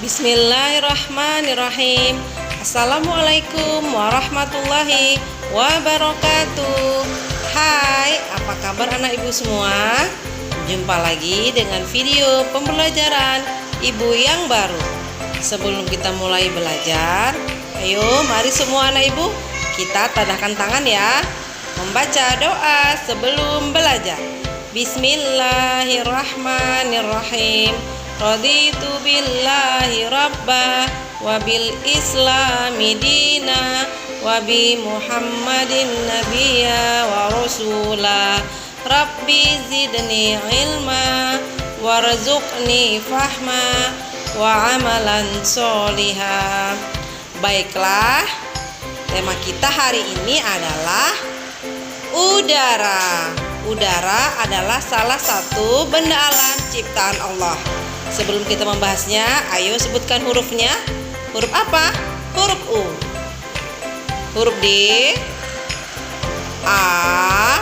Bismillahirrahmanirrahim. Assalamualaikum warahmatullahi wabarakatuh. Hai, apa kabar anak ibu semua? Jumpa lagi dengan video pembelajaran ibu yang baru. Sebelum kita mulai belajar, ayo mari semua anak ibu kita tadahkan tangan ya, membaca doa sebelum belajar. Bismillahirrahmanirrahim. Raditu billahi rabba wa bil islami dina wa bi muhammadin nabiyya wa rasula. Rabbi zidni ilma warzuqni fahma wa amalan soliha. Baiklah, tema kita hari ini adalah udara. Udara adalah salah satu benda alam ciptaan Allah. Sebelum kita membahasnya, ayo sebutkan hurufnya. Huruf apa? Huruf U. Huruf D, A,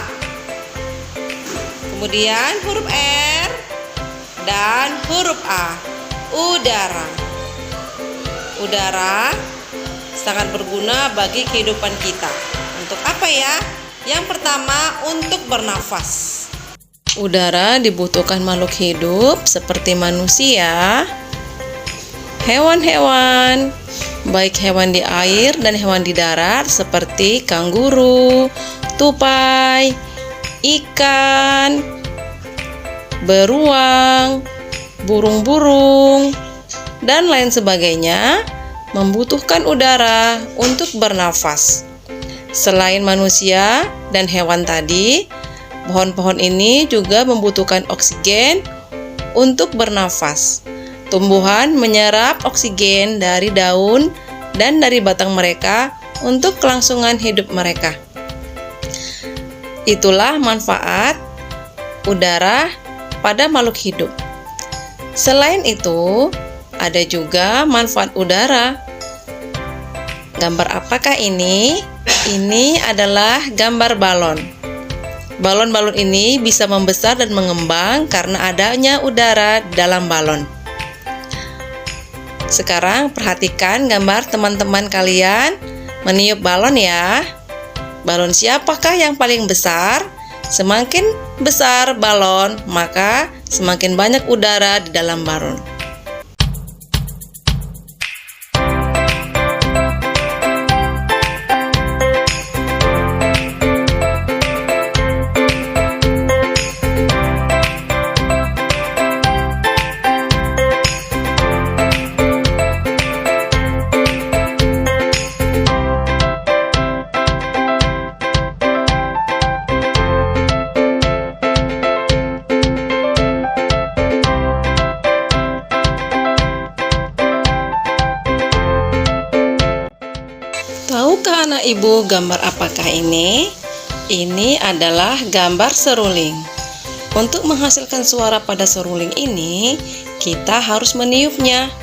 kemudian huruf R, dan huruf A. Udara. Udara sangat berguna bagi kehidupan kita. Untuk apa ya? Yang pertama, untuk bernafas. Udara dibutuhkan makhluk hidup seperti manusia, hewan-hewan, baik hewan di air dan hewan di darat seperti kanguru, tupai, ikan, beruang, burung-burung, dan lain sebagainya membutuhkan udara untuk bernafas. Selain manusia dan hewan tadi, pohon-pohon ini juga membutuhkan oksigen untuk bernafas. Tumbuhan menyerap oksigen dari daun dan dari batang mereka untuk kelangsungan hidup mereka. Itulah manfaat udara pada makhluk hidup. Selain itu, ada juga manfaat udara. Gambar apakah ini? Ini adalah gambar balon. Balon-balon ini bisa membesar dan mengembang karena adanya udara dalam balon. Sekarang perhatikan gambar teman-teman kalian meniup balon ya. Balon siapakah yang paling besar? Semakin besar balon, maka semakin banyak udara di dalam balon. Tahukah anak ibu gambar apakah ini? Ini adalah gambar seruling. Untuk menghasilkan suara pada seruling ini, kita harus meniupnya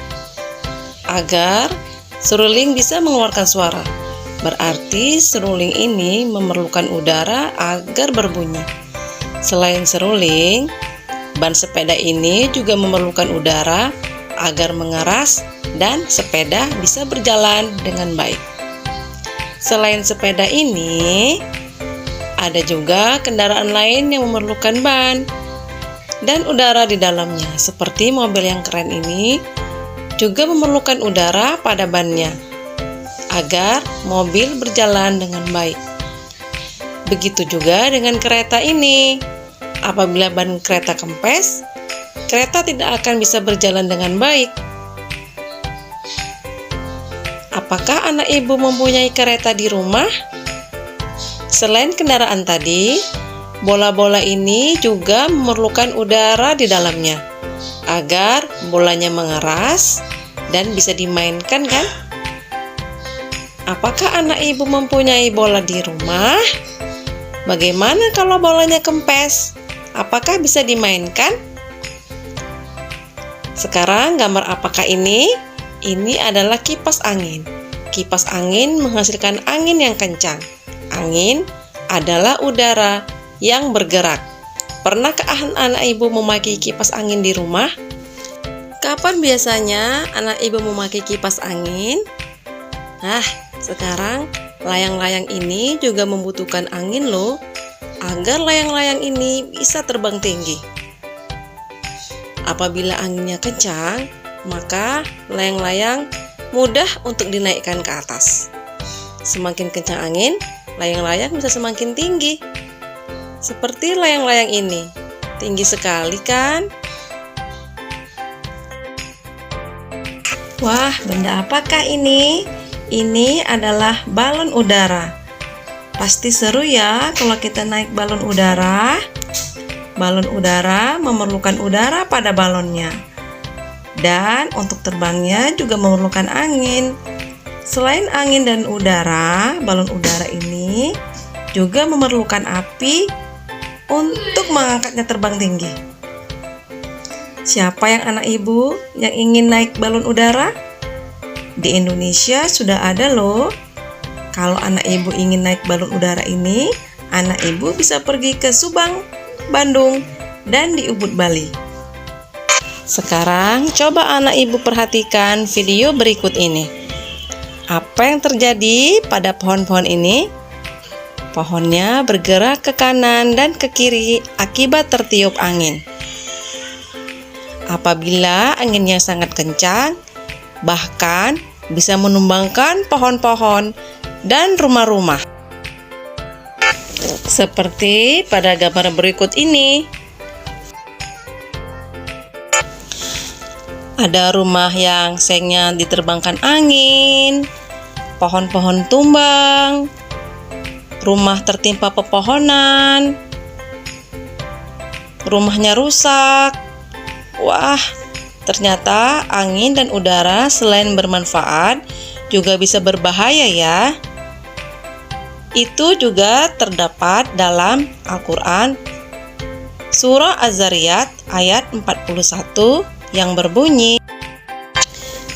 agar seruling bisa mengeluarkan suara. Berarti seruling ini memerlukan udara agar berbunyi. Selain seruling, ban sepeda ini juga memerlukan udara agar mengeras dan sepeda bisa berjalan dengan baik. Selain sepeda ini, ada juga kendaraan lain yang memerlukan ban dan udara di dalamnya. Seperti mobil yang keren ini juga memerlukan udara pada bannya agar mobil berjalan dengan baik. Begitu juga dengan kereta ini. Apabila ban kereta kempes, kereta tidak akan bisa berjalan dengan baik. Apakah anak ibu mempunyai kereta di rumah? Selain kendaraan tadi, bola-bola ini juga memerlukan udara di dalamnya agar bolanya mengeras dan bisa dimainkan kan? Apakah anak ibu mempunyai bola di rumah? Bagaimana kalau bolanya kempes? Apakah bisa dimainkan? Sekarang gambar apakah ini? Ini adalah kipas angin. Kipas angin menghasilkan angin yang kencang. Angin adalah udara yang bergerak. Pernahkah anak ibu memakai kipas angin di rumah? Kapan biasanya anak ibu memakai kipas angin? Nah, sekarang layang-layang ini juga membutuhkan angin loh, agar layang-layang ini bisa terbang tinggi. Apabila anginnya kencang, maka layang-layang mudah untuk dinaikkan ke atas. Semakin kencang angin, layang-layang bisa semakin tinggi. Seperti layang-layang ini, tinggi sekali kan? Wah, benda apakah ini? Ini adalah balon udara. Pasti seru ya kalau kita naik balon udara. Balon udara memerlukan udara pada balonnya. Dan untuk terbangnya juga memerlukan angin. Selain angin dan udara, balon udara ini juga memerlukan api untuk mengangkatnya terbang tinggi. Siapa yang anak ibu yang ingin naik balon udara? Di Indonesia sudah ada loh. Kalau anak ibu ingin naik balon udara ini, anak ibu bisa pergi ke Subang, Bandung, dan di Ubud, Bali. Sekarang coba anak ibu perhatikan video berikut ini. Apa yang terjadi pada pohon-pohon ini? Pohonnya bergerak ke kanan dan ke kiri akibat tertiup angin. Apabila anginnya sangat kencang, bahkan bisa menumbangkan pohon-pohon dan rumah-rumah. Seperti pada gambar berikut ini. Ada rumah yang sengnya diterbangkan angin, pohon-pohon tumbang, rumah tertimpa pepohonan, rumahnya rusak. Wah, ternyata angin dan udara selain bermanfaat juga bisa berbahaya ya. Itu juga terdapat dalam Al-Quran Surah Az-Zariyat ayat 41 yang berbunyi,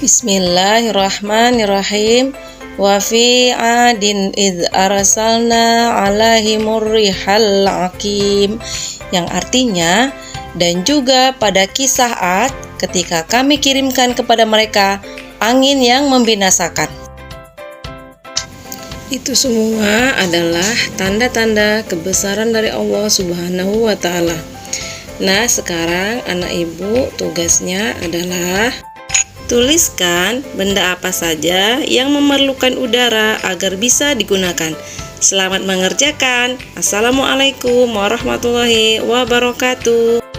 Bismillahirrahmanirrahim. Wa fi 'adin idz arsalna 'alaihimur rihal 'aqim, yang artinya, dan juga pada kisah Ad ketika kami kirimkan kepada mereka angin yang membinasakan. Itu semua adalah tanda-tanda kebesaran dari Allah Subhanahu wa Ta'ala. Nah, sekarang anak ibu tugasnya adalah tuliskan benda apa saja yang memerlukan udara agar bisa digunakan. Selamat mengerjakan. Assalamualaikum warahmatullahi wabarakatuh.